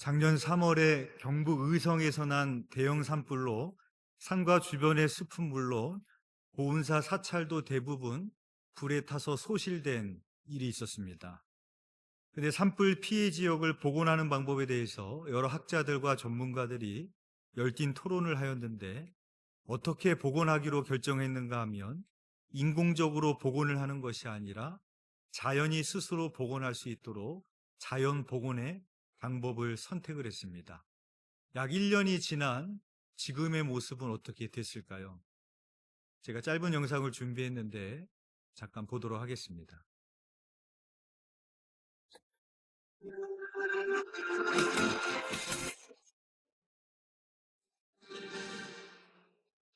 작년 3월에 경북 의성에서 난 대형 산불로 산과 주변의 숲은 물론 보은사 사찰도 대부분 불에 타서 소실된 일이 있었습니다. 근데 산불 피해 지역을 복원하는 방법에 대해서 여러 학자들과 전문가들이 열띤 토론을 하였는데, 어떻게 복원하기로 결정했는가 하면 인공적으로 복원을 하는 것이 아니라 자연이 스스로 복원할 수 있도록 자연 복원의 방법을 선택을 했습니다. 약 1년이 지난 지금의 모습은 어떻게 됐을까요? 제가 짧은 영상을 준비했는데 잠깐 보도록 하겠습니다.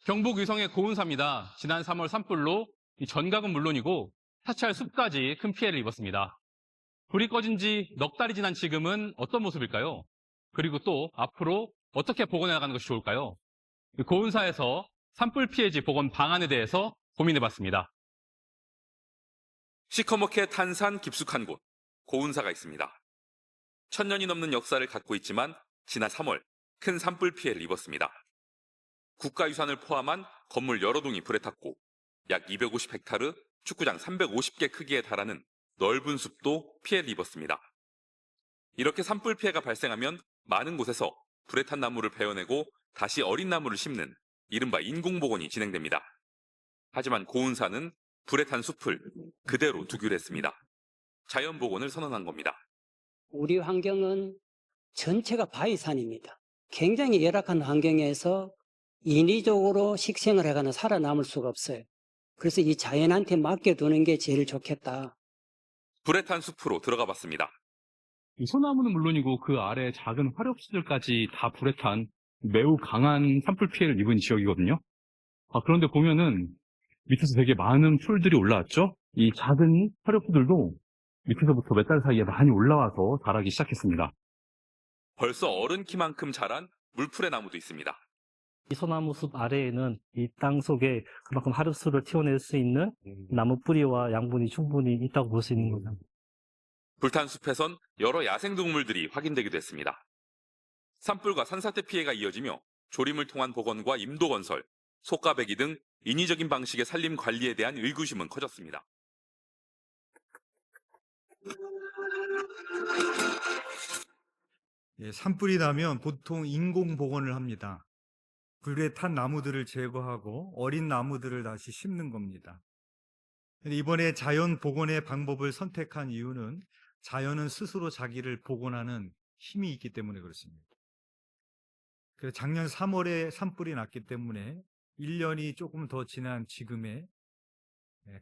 경북 위성의 고운사입니다. 지난 3월 산불로 이 전각은 물론이고 사찰 숲까지 큰 피해를 입었습니다. 불이 꺼진 지 넉 달이 지난 지금은 어떤 모습일까요? 그리고 또 앞으로 어떻게 복원해 나가는 것이 좋을까요? 이 고운사에서 산불 피해지 복원 방안에 대해서 고민해봤습니다. 시커멓게 탄산 깊숙한 곳, 고운사가 있습니다. 1000년이 넘는 역사를 갖고 있지만 지난 3월 큰 산불 피해를 입었습니다. 국가유산을 포함한 건물 여러 동이 불에 탔고 약 250헥타르, 축구장 350개 크기에 달하는 넓은 숲도 피해를 입었습니다. 이렇게 산불 피해가 발생하면 많은 곳에서 불에 탄 나무를 베어내고 다시 어린 나무를 심는 이른바 인공복원이 진행됩니다. 하지만 고운사는 불에 탄 숲을 그대로 두기로 했습니다. 자연복원을 선언한 겁니다. 우리 환경은 전체가 바위산입니다. 굉장히 열악한 환경에서 인위적으로 식생을 해가는 살아남을 수가 없어요. 그래서 이 자연한테 맡겨두는 게 제일 좋겠다. 불에 탄 숲으로 들어가 봤습니다. 이 소나무는 물론이고 그 아래 작은 화렵수들까지 다 불에 탄 매우 강한 산불 피해를 입은 지역이거든요. 그런데 보면은 밑에서 되게 많은 풀들이 올라왔죠? 이 작은 화렵수들도 밑에서부터 몇 달 사이에 많이 올라와서 자라기 시작했습니다. 벌써 어른 키만큼 자란 물풀의 나무도 있습니다. 이 소나무 숲 아래에는 이 땅 속에 그만큼 하루수를 틔워낼 수 있는 나무 뿌리와 양분이 충분히 있다고 볼 수 있는 거죠. 불탄 숲에선 여러 야생동물들이 확인되기도 했습니다. 산불과 산사태 피해가 이어지며 조림을 통한 복원과 임도 건설, 속가배기 등 인위적인 방식의 산림 관리에 대한 의구심은 커졌습니다. 산불이 나면 보통 인공 복원을 합니다. 불에 탄 나무들을 제거하고 어린 나무들을 다시 심는 겁니다. 근데 이번에 자연 복원의 방법을 선택한 이유는 자연은 스스로 자기를 복원하는 힘이 있기 때문에 그렇습니다. 그래서 작년 3월에 산불이 났기 때문에 1년이 조금 더 지난 지금에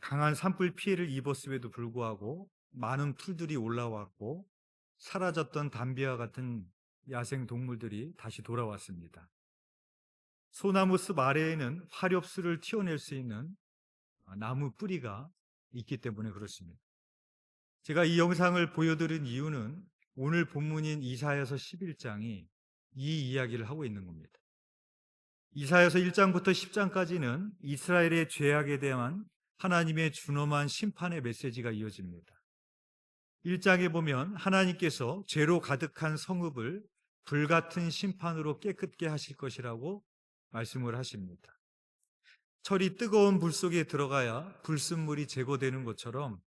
강한 산불 피해를 입었음에도 불구하고 많은 풀들이 올라왔고 사라졌던 담비와 같은 야생 동물들이 다시 돌아왔습니다. 소나무 숲 아래에는 화렵수를 틔워낼 수 있는 나무 뿌리가 있기 때문에 그렇습니다. 제가 이 영상을 보여드린 이유는 오늘 본문인 이사야서 11장이 이 이야기를 하고 있는 겁니다. 이사야서 1장부터 10장까지는 이스라엘의 죄악에 대한 하나님의 준엄한 심판의 메시지가 이어집니다. 1장에 보면 하나님께서 죄로 가득한 성읍을 불같은 심판으로 깨끗게 하실 것이라고 말씀을 하십니다. 철이 뜨거운 불 속에 들어가야 불순물이 제거되는 것처럼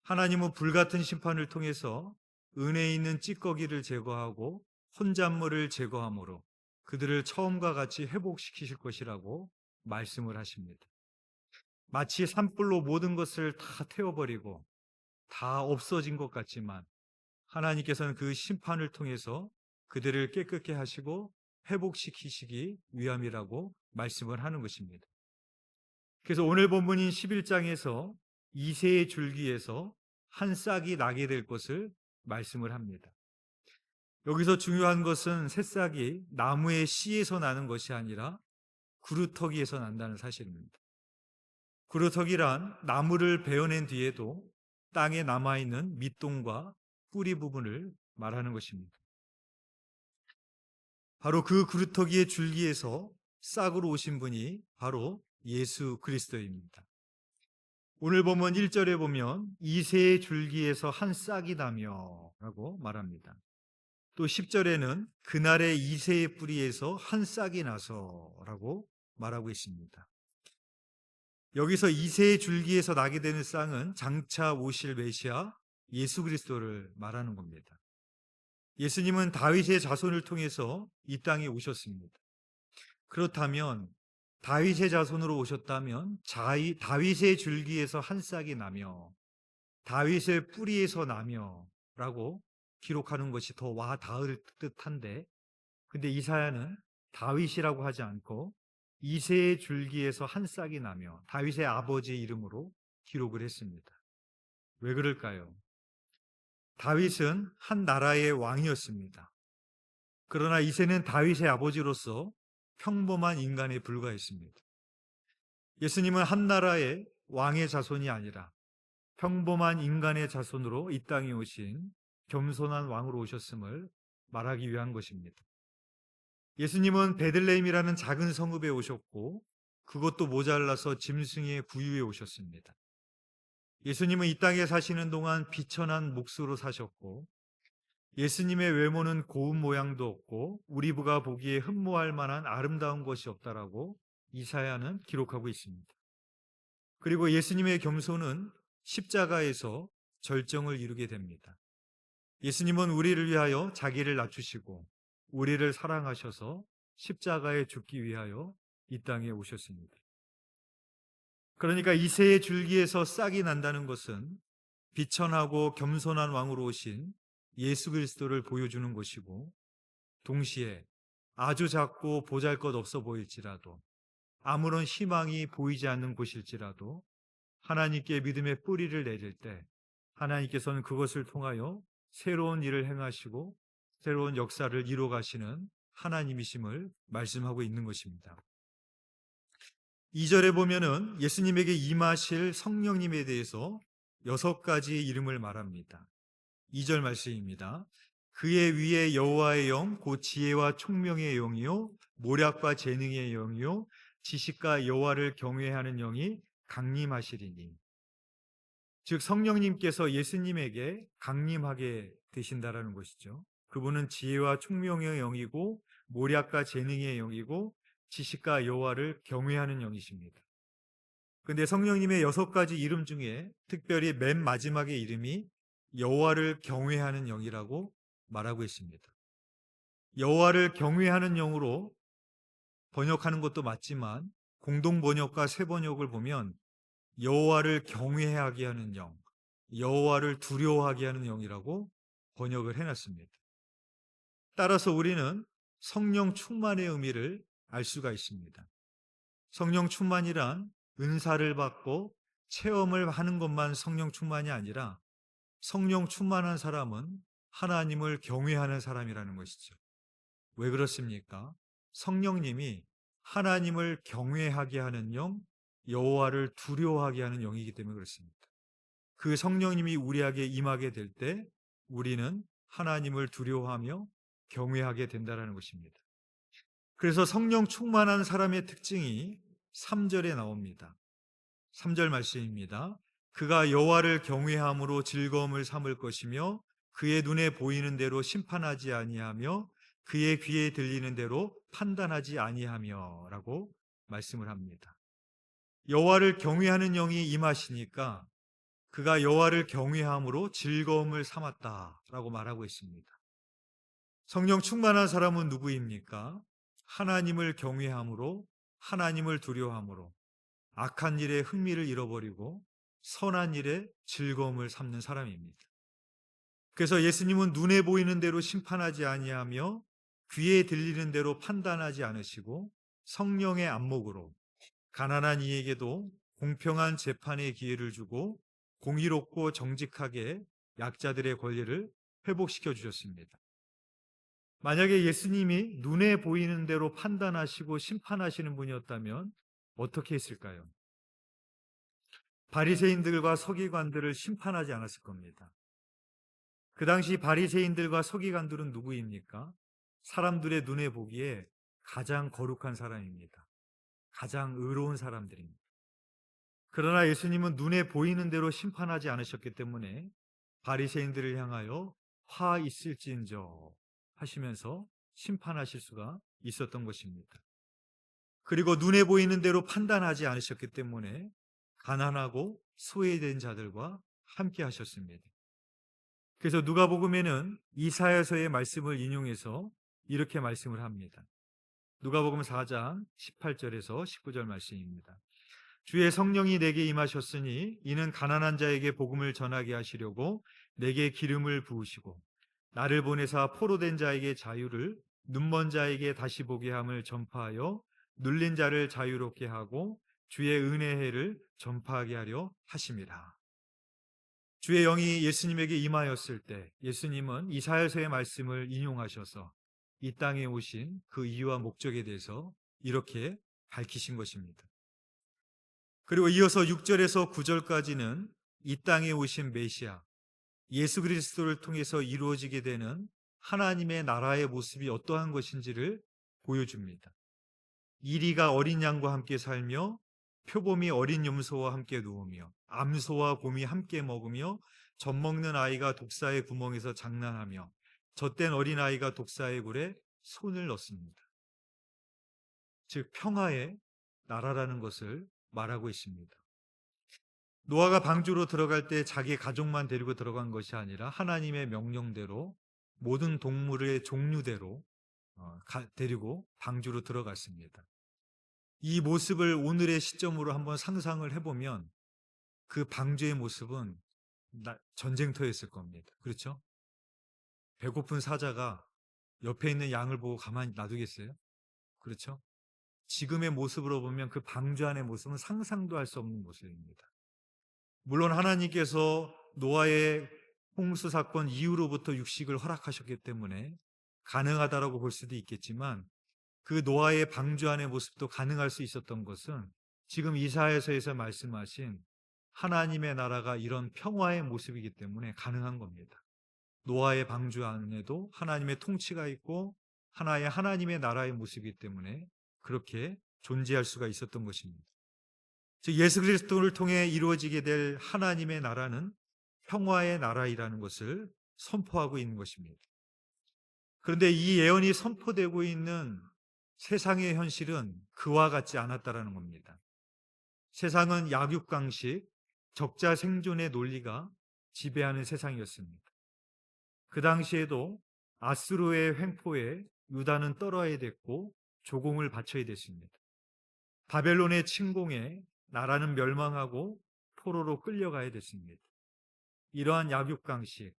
하나님은 불같은 심판을 통해서 은혜 있는 찌꺼기를 제거하고 혼잣물을 제거함으로 그들을 처음과 같이 회복시키실 것이라고 말씀을 하십니다. 마치 산불로 모든 것을 다 태워버리고 다 없어진 것 같지만 하나님께서는 그 심판을 통해서 그들을 깨끗게 하시고 회복시키시기 위함이라고 말씀을 하는 것입니다. 그래서 오늘 본문인 11장에서 이새의 줄기에서 한 싹이 나게 될 것을 말씀을 합니다. 여기서 중요한 것은 새싹이 나무의 씨에서 나는 것이 아니라 구루터기에서 난다는 사실입니다. 구루터기란 나무를 베어낸 뒤에도 땅에 남아있는 밑동과 뿌리 부분을 말하는 것입니다. 바로 그 구루터기의 줄기에서 싹으로 오신 분이 바로 예수 그리스도입니다. 오늘 본문 1절에 보면 이새의 줄기에서 한 싹이 나며 라고 말합니다. 또 10절에는 그날의 이새의 뿌리에서 한 싹이 나서라고 말하고 있습니다. 여기서 이새의 줄기에서 나게 되는 쌍은 장차 오실 메시아 예수 그리스도를 말하는 겁니다. 예수님은 다윗의 자손을 통해서 이 땅에 오셨습니다. 그렇다면 다윗의 자손으로 오셨다면 다윗의 줄기에서 한 싹이 나며 다윗의 뿌리에서 나며 라고 기록하는 것이 더 와 닿을 듯한데, 근데 이사야는 다윗이라고 하지 않고 이새의 줄기에서 한 싹이 나며 다윗의 아버지의 이름으로 기록을 했습니다. 왜 그럴까요? 다윗은 한 나라의 왕이었습니다. 그러나 이새는 다윗의 아버지로서 평범한 인간에 불과했습니다. 예수님은 한 나라의 왕의 자손이 아니라 평범한 인간의 자손으로 이 땅에 오신 겸손한 왕으로 오셨음을 말하기 위한 것입니다. 예수님은 베들레헴이라는 작은 성읍에 오셨고 그것도 모자라서 짐승의 구유에 오셨습니다. 예수님은 이 땅에 사시는 동안 비천한 몫으로 사셨고 예수님의 외모는 고운 모양도 없고 우리 부가 보기에 흠모할 만한 아름다운 것이 없다라고 이사야는 기록하고 있습니다. 그리고 예수님의 겸손은 십자가에서 절정을 이루게 됩니다. 예수님은 우리를 위하여 자기를 낮추시고 우리를 사랑하셔서 십자가에 죽기 위하여 이 땅에 오셨습니다. 그러니까 이새의 줄기에서 싹이 난다는 것은 비천하고 겸손한 왕으로 오신 예수 그리스도를 보여주는 것이고, 동시에 아주 작고 보잘것없어 보일지라도 아무런 희망이 보이지 않는 곳일지라도 하나님께 믿음의 뿌리를 내릴 때 하나님께서는 그것을 통하여 새로운 일을 행하시고 새로운 역사를 이루어 가시는 하나님이심을 말씀하고 있는 것입니다. 2절에 보면은 예수님에게 임하실 성령님에 대해서 6가지 이름을 말합니다. 2절 말씀입니다. 그의 위에 여호와의 영, 곧 지혜와 총명의 영이요 모략과 재능의 영이요 지식과 여호와를 경외하는 영이 강림하시리니. 즉 성령님께서 예수님에게 강림하게 되신다라는 것이죠. 그분은 지혜와 총명의 영이고 모략과 재능의 영이고 지식과 여호와를 경외하는 영이십니다. 그런데 성령님의 6가지 이름 중에 특별히 맨 마지막의 이름이 여호와를 경외하는 영이라고 말하고 있습니다. 여호와를 경외하는 영으로 번역하는 것도 맞지만 공동 번역과 새 번역을 보면 여호와를 경외하게 하는 영, 여호와를 두려워하게 하는 영이라고 번역을 해놨습니다. 따라서 우리는 성령 충만의 의미를 알 수가 있습니다. 성령 충만이란 은사를 받고 체험을 하는 것만 성령 충만이 아니라 성령 충만한 사람은 하나님을 경외하는 사람이라는 것이죠. 왜 그렇습니까? 성령님이 하나님을 경외하게 하는 영, 여호와를 두려워하게 하는 영이기 때문에 그렇습니다. 그 성령님이 우리에게 임하게 될 때 우리는 하나님을 두려워하며 경외하게 된다는 것입니다. 그래서 성령 충만한 사람의 특징이 3절에 나옵니다. 3절 말씀입니다. 그가 여호와를 경외함으로 즐거움을 삼을 것이며 그의 눈에 보이는 대로 심판하지 아니하며 그의 귀에 들리는 대로 판단하지 아니하며 라고 말씀을 합니다. 여호와를 경외하는 영이 임하시니까 그가 여호와를 경외함으로 즐거움을 삼았다라고 말하고 있습니다. 성령 충만한 사람은 누구입니까? 하나님을 경외함으로, 하나님을 두려워함으로 악한 일에 흥미를 잃어버리고 선한 일에 즐거움을 삼는 사람입니다. 그래서 예수님은 눈에 보이는 대로 심판하지 아니하며 귀에 들리는 대로 판단하지 않으시고 성령의 안목으로 가난한 이에게도 공평한 재판의 기회를 주고 공의롭고 정직하게 약자들의 권리를 회복시켜 주셨습니다. 만약에 예수님이 눈에 보이는 대로 판단하시고 심판하시는 분이었다면 어떻게 했을까요? 바리새인들과 서기관들을 심판하지 않았을 겁니다. 그 당시 바리새인들과 서기관들은 누구입니까? 사람들의 눈에 보기에 가장 거룩한 사람입니다. 가장 의로운 사람들입니다. 그러나 예수님은 눈에 보이는 대로 심판하지 않으셨기 때문에 바리새인들을 향하여 화 있을지인저 하시면서 심판하실 수가 있었던 것입니다. 그리고 눈에 보이는 대로 판단하지 않으셨기 때문에 가난하고 소외된 자들과 함께 하셨습니다. 그래서 누가복음에는 이사야서의 말씀을 인용해서 이렇게 말씀을 합니다. 누가복음 4장 18절에서 19절 말씀입니다. 주의 성령이 내게 임하셨으니 이는 가난한 자에게 복음을 전하게 하시려고 내게 기름을 부으시고 나를 보내사 포로된 자에게 자유를 눈먼 자에게 다시 보게 함을 전파하여 눌린 자를 자유롭게 하고 주의 은혜의 해를 전파하게 하려 하심이라. 주의 영이 예수님에게 임하였을 때 예수님은 이사야서의 말씀을 인용하셔서 이 땅에 오신 그 이유와 목적에 대해서 이렇게 밝히신 것입니다. 그리고 이어서 6절에서 9절까지는 이 땅에 오신 메시아 예수 그리스도를 통해서 이루어지게 되는 하나님의 나라의 모습이 어떠한 것인지를 보여줍니다. 이리가 어린 양과 함께 살며 표범이 어린 염소와 함께 누우며 암소와 곰이 함께 먹으며 젖 먹는 아이가 독사의 구멍에서 장난하며 젖된 어린아이가 독사의 굴에 손을 넣습니다. 즉 평화의 나라라는 것을 말하고 있습니다. 노아가 방주로 들어갈 때 자기 가족만 데리고 들어간 것이 아니라 하나님의 명령대로 모든 동물의 종류대로 데리고 방주로 들어갔습니다. 이 모습을 오늘의 시점으로 한번 상상을 해보면 그 방주의 모습은 전쟁터였을 겁니다. 그렇죠? 배고픈 사자가 옆에 있는 양을 보고 가만히 놔두겠어요? 그렇죠? 지금의 모습으로 보면 그 방주 안의 모습은 상상도 할 수 없는 모습입니다. 물론 하나님께서 노아의 홍수 사건 이후로부터 육식을 허락하셨기 때문에 가능하다라고 볼 수도 있겠지만 그 노아의 방주 안의 모습도 가능할 수 있었던 것은 지금 이사야서에서 말씀하신 하나님의 나라가 이런 평화의 모습이기 때문에 가능한 겁니다. 노아의 방주 안에도 하나님의 통치가 있고 하나의 하나님의 나라의 모습이기 때문에 그렇게 존재할 수가 있었던 것입니다. 즉 예수 그리스도를 통해 이루어지게 될 하나님의 나라는 평화의 나라이라는 것을 선포하고 있는 것입니다. 그런데 이 예언이 선포되고 있는 세상의 현실은 그와 같지 않았다라는 겁니다. 세상은 약육강식, 적자 생존의 논리가 지배하는 세상이었습니다. 그 당시에도 아수르의 횡포에 유다는 떨어야 됐고 조공을 바쳐야 됐습니다. 바벨론의 침공에 나라는 멸망하고 포로로 끌려가야 됐습니다. 이러한 약육강식,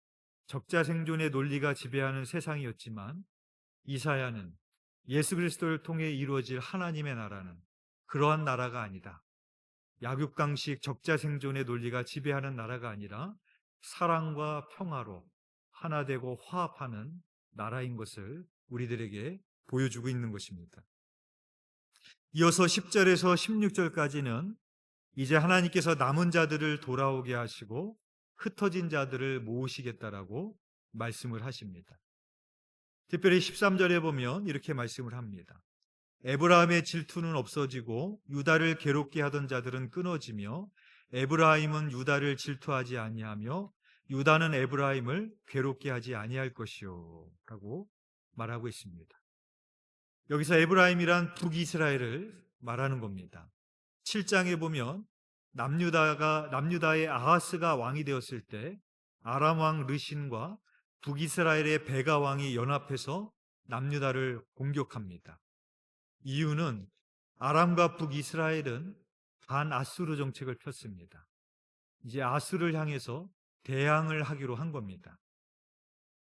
적자생존의 논리가 지배하는 세상이었지만 이사야는 예수 그리스도를 통해 이루어질 하나님의 나라는 그러한 나라가 아니다. 약육강식, 적자생존의 논리가 지배하는 나라가 아니라 사랑과 평화로 하나 되고 화합하는 나라인 것을 우리들에게 보여주고 있는 것입니다. 이어서 10절에서 16절까지는 이제 하나님께서 남은 자들을 돌아오게 하시고 흩어진 자들을 모으시겠다라고 말씀을 하십니다. 특별히 13절에 보면 이렇게 말씀을 합니다. 에브라임의 질투는 없어지고 유다를 괴롭게 하던 자들은 끊어지며 에브라임은 유다를 질투하지 아니하며 유다는 에브라임을 괴롭게 하지 아니할 것이요 라고 말하고 있습니다. 여기서 에브라임이란 북이스라엘을 말하는 겁니다. 7장에 보면 남유다의 아하스가 왕이 되었을 때 아람 왕 르신과 북이스라엘의 베가 왕이 연합해서 남유다를 공격합니다. 이유는 아람과 북이스라엘은 반아수르 정책을 폈습니다. 이제 아수르를 향해서 대항을 하기로 한 겁니다.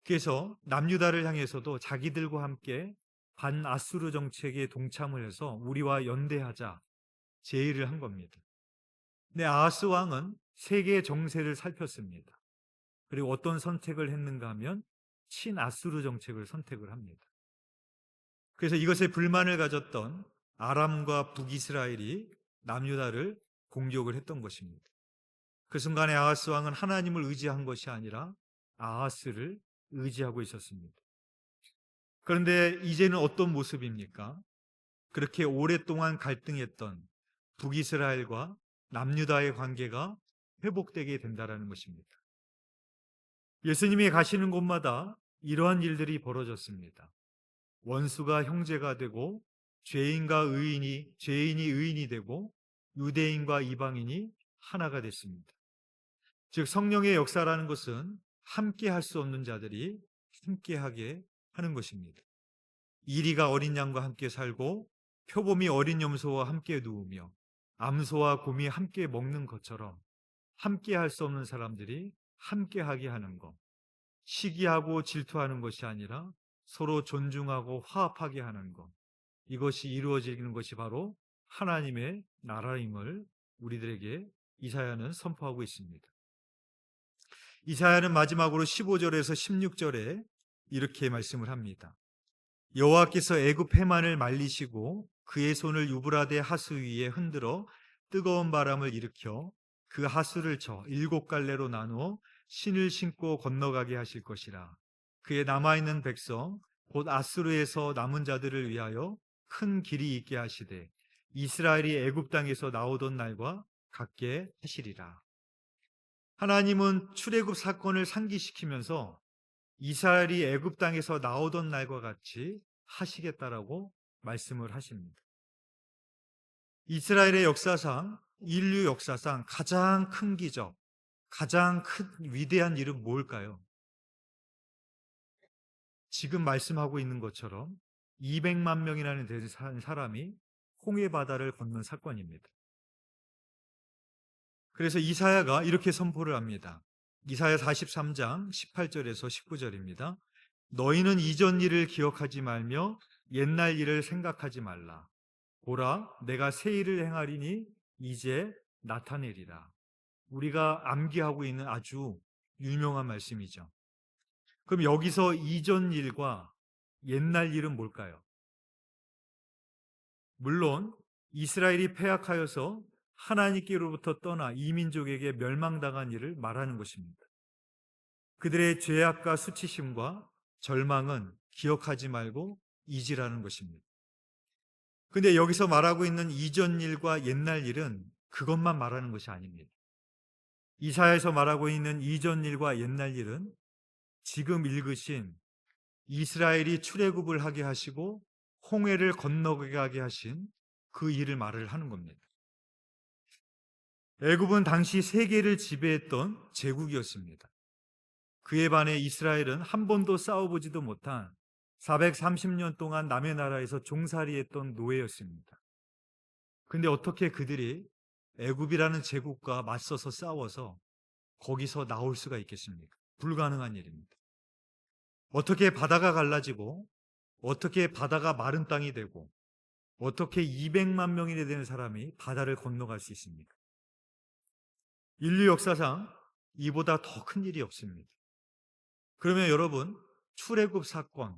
그래서 남유다를 향해서도 자기들과 함께 반아수르 정책에 동참을 해서 우리와 연대하자 제의를 한 겁니다. 근데 아하스 왕은 세계 정세를 살폈습니다. 그리고 어떤 선택을 했는가 하면 친아수르 정책을 선택을 합니다. 그래서 이것에 불만을 가졌던 아람과 북이스라엘이 남유다를 공격을 했던 것입니다. 그 순간에 아하스 왕은 하나님을 의지한 것이 아니라 아하스를 의지하고 있었습니다. 그런데 이제는 어떤 모습입니까? 그렇게 오랫동안 갈등했던 북이스라엘과 남유다의 관계가 회복되게 된다는 것입니다. 예수님이 가시는 곳마다 이러한 일들이 벌어졌습니다. 원수가 형제가 되고 죄인이 의인이 되고 유대인과 이방인이 하나가 됐습니다. 즉 성령의 역사라는 것은 함께 할 수 없는 자들이 함께하게 하는 것입니다. 이리가 어린 양과 함께 살고 표범이 어린 염소와 함께 누우며 암소와 곰이 함께 먹는 것처럼 함께 할 수 없는 사람들이 함께하게 하는 것. 시기하고 질투하는 것이 아니라 서로 존중하고 화합하게 하는 것. 이것이 이루어지는 것이 바로 하나님의 나라임을 우리들에게 이사야는 선포하고 있습니다. 이사야는 마지막으로 15절에서 16절에 이렇게 말씀을 합니다. 여호와께서 애굽 해만을 말리시고 그의 손을 유브라데 하수 위에 흔들어 뜨거운 바람을 일으켜 그 하수를 쳐 7갈래로 나누어 신을 신고 건너가게 하실 것이라. 그의 남아있는 백성 곧 아수르에서 남은 자들을 위하여 큰 길이 있게 하시되 이스라엘이 애굽 땅에서 나오던 날과 같게 하시리라. 하나님은 출애굽 사건을 상기시키면서 이스라엘이 애굽 땅에서 나오던 날과 같이 하시겠다라고 말씀을 하십니다. 이스라엘의 역사상, 인류 역사상 가장 큰 기적, 가장 큰 위대한 일은 뭘까요? 지금 말씀하고 있는 것처럼 200만 명이라는 사람이 홍해 바다를 건넌 사건입니다. 그래서 이사야가 이렇게 선포를 합니다. 이사야 43장 18절에서 19절입니다. 너희는 이전 일을 기억하지 말며 옛날 일을 생각하지 말라. 보라, 내가 새 일을 행하리니 이제 나타내리라. 우리가 암기하고 있는 아주 유명한 말씀이죠. 그럼 여기서 이전 일과 옛날 일은 뭘까요? 물론 이스라엘이 패악하여서 하나님께로부터 떠나 이민족에게 멸망당한 일을 말하는 것입니다. 그들의 죄악과 수치심과 절망은 기억하지 말고 잊으라는 것입니다. 근데 여기서 말하고 있는 이전 일과 옛날 일은 그것만 말하는 것이 아닙니다. 이사야에서 말하고 있는 이전 일과 옛날 일은 지금 읽으신 이스라엘이 출애굽을 하게 하시고 홍해를 건너가게 하신 그 일을 말을 하는 겁니다. 애굽은 당시 세계를 지배했던 제국이었습니다. 그에 반해 이스라엘은 한 번도 싸워보지도 못한 430년 동안 남의 나라에서 종살이했던 노예였습니다. 근데 어떻게 그들이 애굽이라는 제국과 맞서서 싸워서 거기서 나올 수가 있겠습니까? 불가능한 일입니다. 어떻게 바다가 갈라지고 어떻게 바다가 마른 땅이 되고 어떻게 200만 명이나 되는 사람이 바다를 건너갈 수 있습니까? 인류 역사상 이보다 더 큰 일이 없습니다. 그러면 여러분, 출애굽 사건,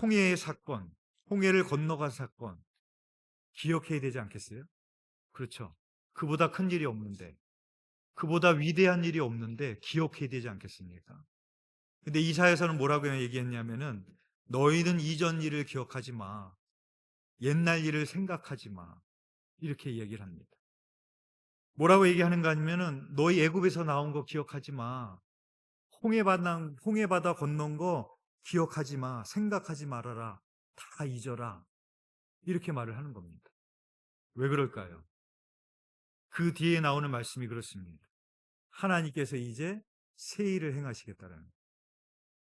홍해의 사건, 홍해를 건너간 사건 기억해야 되지 않겠어요? 그렇죠. 그보다 큰 일이 없는데, 그보다 위대한 일이 없는데 기억해야 되지 않겠습니까? 근데 이사야서는 뭐라고 얘기했냐면은 너희는 이전 일을 기억하지 마. 옛날 일을 생각하지 마. 이렇게 얘기를 합니다. 뭐라고 얘기하는가 하면은 너희 애굽에서 나온 거 기억하지 마. 홍해바다 건넌 거 기억하지 마. 생각하지 말아라. 다 잊어라. 이렇게 말을 하는 겁니다. 왜 그럴까요? 그 뒤에 나오는 말씀이 그렇습니다. 하나님께서 이제 새 일을 행하시겠다라는 거예요.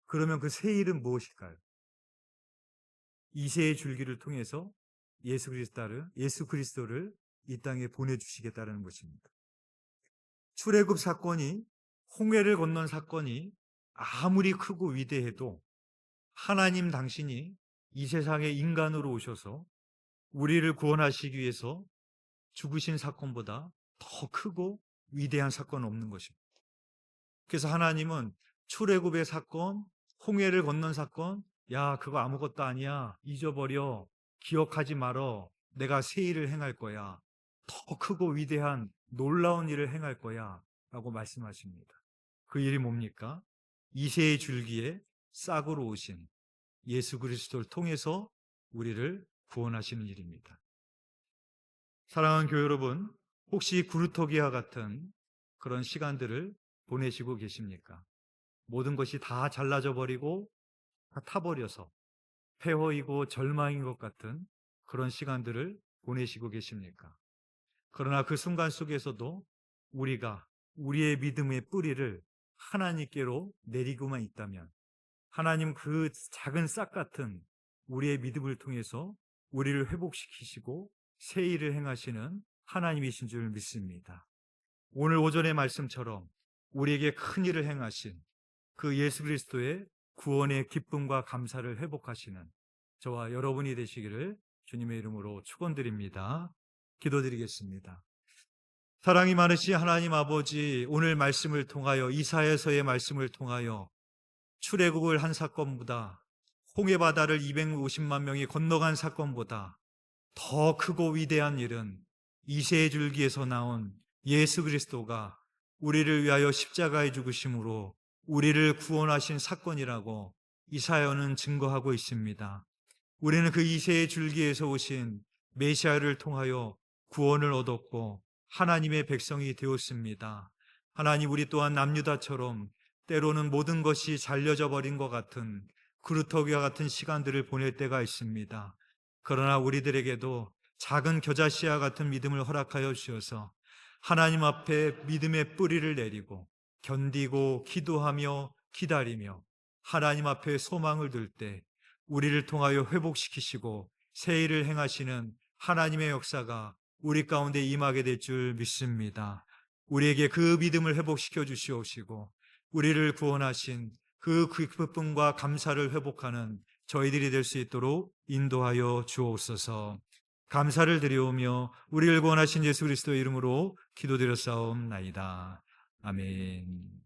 그러면 그 새 일은 무엇일까요? 이새의 줄기를 통해서 예수 그리스도를 이 땅에 보내주시겠다는 것입니다. 출애굽 사건이, 홍해를 건넌 사건이 아무리 크고 위대해도 하나님 당신이 이 세상에 인간으로 오셔서 우리를 구원하시기 위해서 죽으신 사건보다 더 크고 위대한 사건은 없는 것입니다. 그래서 하나님은 출애굽의 사건, 홍해를 건넌 사건, 야, 그거 아무것도 아니야. 잊어버려. 기억하지 말어. 내가 새 일을 행할 거야. 더 크고 위대한 놀라운 일을 행할 거야. 라고 말씀하십니다. 그 일이 뭡니까? 이새의 줄기에 싹으로 오신 예수 그리스도를 통해서 우리를 구원하시는 일입니다. 사랑하는 교회 여러분, 혹시 구루터기와 같은 그런 시간들을 보내시고 계십니까? 모든 것이 다 잘라져 버리고 다 타버려서 폐허이고 절망인 것 같은 그런 시간들을 보내시고 계십니까? 그러나 그 순간 속에서도 우리가 우리의 믿음의 뿌리를 하나님께로 내리고만 있다면 하나님 그 작은 싹 같은 우리의 믿음을 통해서 우리를 회복시키시고 새 일을 행하시는 하나님이신 줄 믿습니다. 오늘 오전의 말씀처럼 우리에게 큰 일을 행하신 그 예수 그리스도의 구원의 기쁨과 감사를 회복하시는 저와 여러분이 되시기를 주님의 이름으로 축원드립니다. 기도드리겠습니다. 사랑이 많으신 하나님 아버지, 오늘 말씀을 통하여 이사야서의 말씀을 통하여 출애굽을 한 사건보다 홍해바다를 250만 명이 건너간 사건보다 더 크고 위대한 일은 이새의 줄기에서 나온 예수 그리스도가 우리를 위하여 십자가에 죽으심으로 우리를 구원하신 사건이라고 이사야는 증거하고 있습니다. 우리는 그 이새의 줄기에서 오신 메시아를 통하여 구원을 얻었고 하나님의 백성이 되었습니다. 하나님, 우리 또한 남유다처럼 때로는 모든 것이 잘려져 버린 것 같은 그루터기와 같은 시간들을 보낼 때가 있습니다. 그러나 우리들에게도 작은 겨자씨와 같은 믿음을 허락하여 주셔서 하나님 앞에 믿음의 뿌리를 내리고 견디고 기도하며 기다리며 하나님 앞에 소망을 둘 때 우리를 통하여 회복시키시고 새 일을 행하시는 하나님의 역사가 우리 가운데 임하게 될 줄 믿습니다. 우리에게 그 믿음을 회복시켜 주시옵시고 우리를 구원하신 그 기쁨과 감사를 회복하는 저희들이 될 수 있도록 인도하여 주옵소서. 감사를 드리오며 우리를 구원하신 예수 그리스도의 이름으로 기도드렸사옵나이다. 아멘.